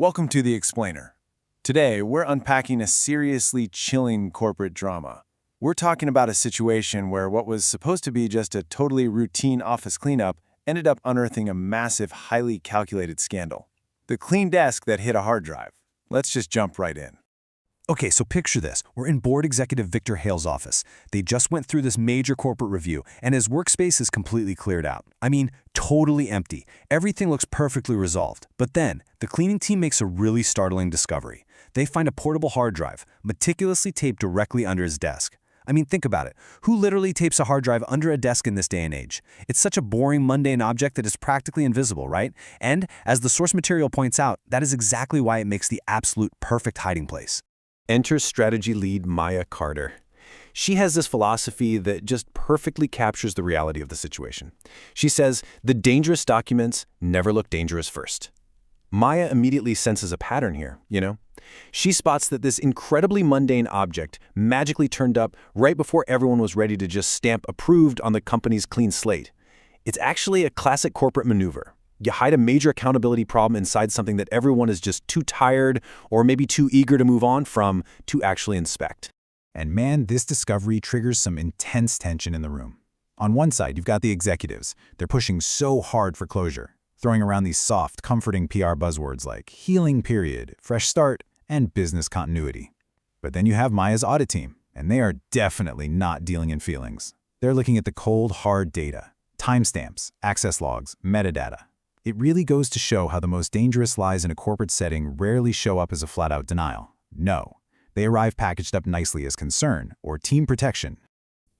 Welcome to The Explainer. Today, we're unpacking a seriously chilling corporate drama. We're talking about a situation where what was supposed to be just a totally routine office cleanup ended up unearthing a massive, highly calculated scandal. The clean desk that hit a hard drive. Let's just jump right in. Okay, so picture this. We're in board executive Victor Hale's office. They just went through this major corporate review, and his workspace is completely cleared out. I mean, totally empty. Everything looks perfectly resolved. But then, the cleaning team makes a really startling discovery. They find a portable hard drive, meticulously taped directly under his desk. I mean, think about it. Who literally tapes a hard drive under a desk in this day and age? It's such a boring, mundane object that is practically invisible, right? And, as the source material points out, that is exactly why it makes the absolute perfect hiding place. Enter strategy lead Maya Carter. She has this philosophy that just perfectly captures the reality of the situation. She says, the dangerous documents never look dangerous first. Maya immediately senses a pattern here, She spots that this incredibly mundane object magically turned up right before everyone was ready to just stamp approved on the company's clean slate. It's actually a classic corporate maneuver. You hide a major accountability problem inside something that everyone is just too tired or maybe too eager to move on from to actually inspect. And man, this discovery triggers some intense tension in the room. On one side, you've got the executives. They're pushing so hard for closure, throwing around these soft, comforting PR buzzwords like healing period, fresh start, and business continuity. But then you have Maya's audit team, and they are definitely not dealing in feelings. They're looking at the cold, hard data, timestamps, access logs, metadata. It really goes to show how the most dangerous lies in a corporate setting rarely show up as a flat-out denial. No, they arrive packaged up nicely as concern or team protection.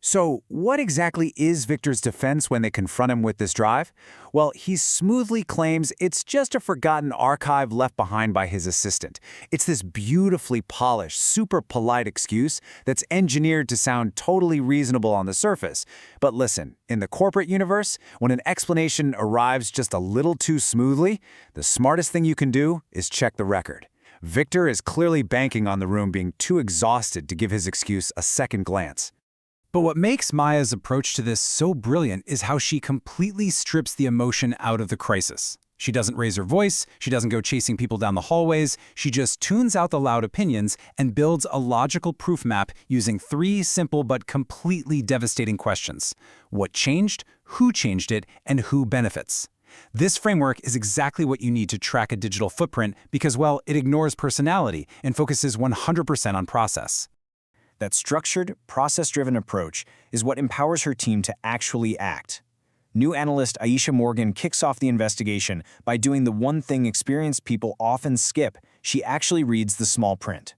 So, what exactly is Victor's defense when they confront him with this drive? Well, he smoothly claims it's just a forgotten archive left behind by his assistant. It's this beautifully polished, super polite excuse that's engineered to sound totally reasonable on the surface. But listen, in the corporate universe, when an explanation arrives just a little too smoothly, the smartest thing you can do is check the record. Victor is clearly banking on the room being too exhausted to give his excuse a second glance. But what makes Maya's approach to this so brilliant is how she completely strips the emotion out of the crisis. She doesn't raise her voice, she doesn't go chasing people down the hallways, she just tunes out the loud opinions and builds a logical proof map using 3 simple but completely devastating questions. What changed, who changed it, and who benefits? This framework is exactly what you need to track a digital footprint because, well, it ignores personality and focuses 100% on process. That structured, process-driven approach is what empowers her team to actually act. New analyst Aisha Morgan kicks off the investigation by doing the one thing experienced people often skip. She actually reads the small print.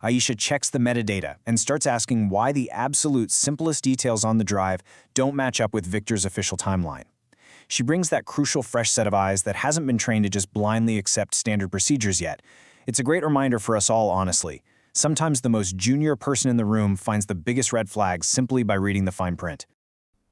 Aisha checks the metadata and starts asking why the absolute simplest details on the drive don't match up with Victor's official timeline. She brings that crucial fresh set of eyes that hasn't been trained to just blindly accept standard procedures yet. It's a great reminder for us all, honestly. Sometimes the most junior person in the room finds the biggest red flags simply by reading the fine print.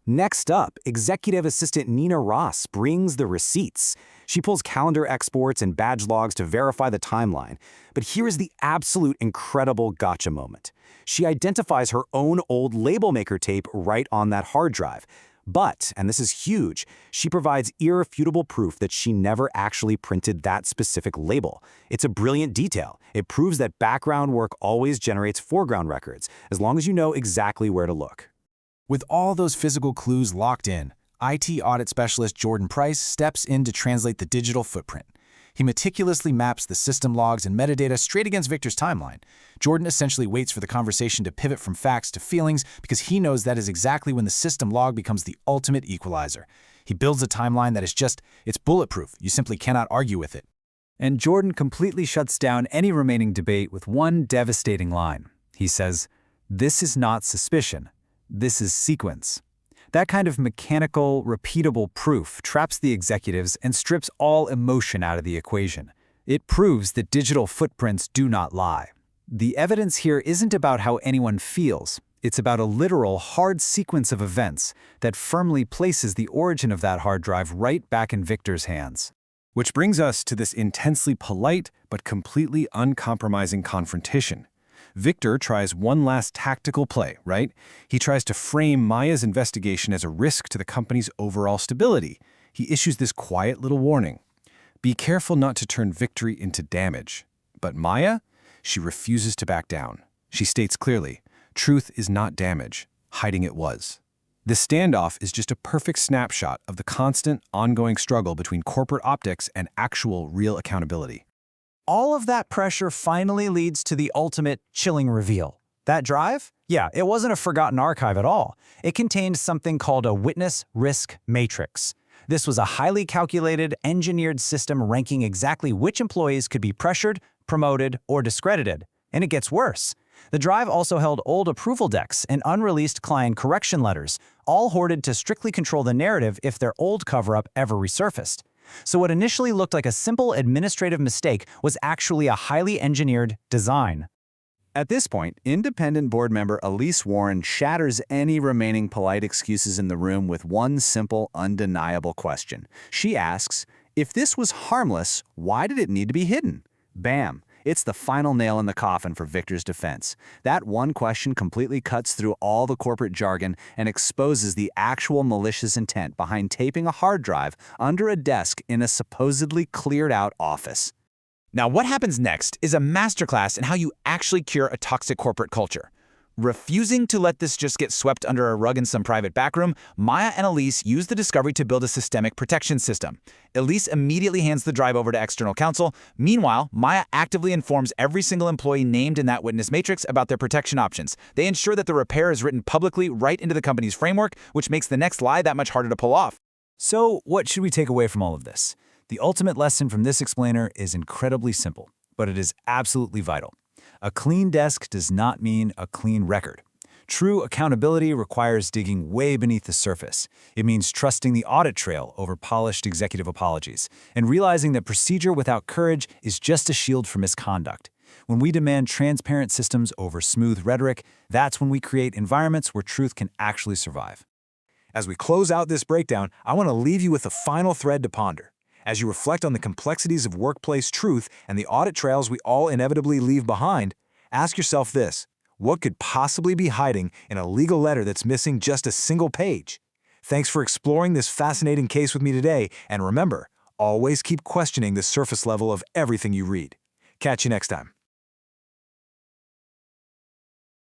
Next up, executive assistant Nina Ross brings the receipts. She pulls calendar exports and badge logs to verify the timeline. But here is the absolute incredible gotcha moment. She identifies her own old label maker tape right on that hard drive. But, and this is huge, she provides irrefutable proof that she never actually printed that specific label. It's a brilliant detail. It proves that background work always generates foreground records, as long as you know exactly where to look. With all those physical clues locked in, IT audit specialist Jordan Price steps in to translate the digital footprint. He meticulously maps the system logs and metadata straight against Victor's timeline. Jordan essentially waits for the conversation to pivot from facts to feelings because he knows that is exactly when the system log becomes the ultimate equalizer. He builds a timeline that is it's bulletproof. You simply cannot argue with it. And Jordan completely shuts down any remaining debate with one devastating line. He says, "This is not suspicion. This is sequence." That kind of mechanical, repeatable proof traps the executives and strips all emotion out of the equation. It proves that digital footprints do not lie. The evidence here isn't about how anyone feels. It's about a literal, hard sequence of events that firmly places the origin of that hard drive right back in Victor's hands. Which brings us to this intensely polite but completely uncompromising confrontation. Victor tries one last tactical play, right? He tries to frame Maya's investigation as a risk to the company's overall stability. He issues this quiet little warning. Be careful not to turn victory into damage. But Maya? She refuses to back down. She states clearly, truth is not damage. Hiding it was. This standoff is just a perfect snapshot of the constant, ongoing struggle between corporate optics and actual, real accountability. All of that pressure finally leads to the ultimate chilling reveal. That drive? Yeah, it wasn't a forgotten archive at all. It contained something called a witness risk matrix. This was a highly calculated, engineered system ranking exactly which employees could be pressured, promoted, or discredited. And it gets worse. The drive also held old approval decks and unreleased client correction letters, all hoarded to strictly control the narrative if their old cover-up ever resurfaced. So what initially looked like a simple administrative mistake was actually a highly engineered design. At this point, independent board member Elise Warren shatters any remaining polite excuses in the room with one simple, undeniable question. She asks, if this was harmless, why did it need to be hidden? Bam! It's the final nail in the coffin for Victor's defense. That one question completely cuts through all the corporate jargon and exposes the actual malicious intent behind taping a hard drive under a desk in a supposedly cleared-out office. Now, what happens next is a masterclass in how you actually cure a toxic corporate culture. Refusing to let this just get swept under a rug in some private backroom, Maya and Elise use the discovery to build a systemic protection system. Elise immediately hands the drive over to external counsel. Meanwhile, Maya actively informs every single employee named in that witness matrix about their protection options. They ensure that the repair is written publicly right into the company's framework, which makes the next lie that much harder to pull off. So, what should we take away from all of this? The ultimate lesson from this explainer is incredibly simple, but it is absolutely vital. A clean desk does not mean a clean record. True accountability requires digging way beneath the surface. It means trusting the audit trail over polished executive apologies, and realizing that procedure without courage is just a shield for misconduct. When we demand transparent systems over smooth rhetoric, that's when we create environments where truth can actually survive. As we close out this breakdown, I want to leave you with a final thread to ponder. As you reflect on the complexities of workplace truth and the audit trails we all inevitably leave behind, ask yourself this: what could possibly be hiding in a legal letter that's missing just a single page? Thanks for exploring this fascinating case with me today, and remember, always keep questioning the surface level of everything you read. Catch you next time.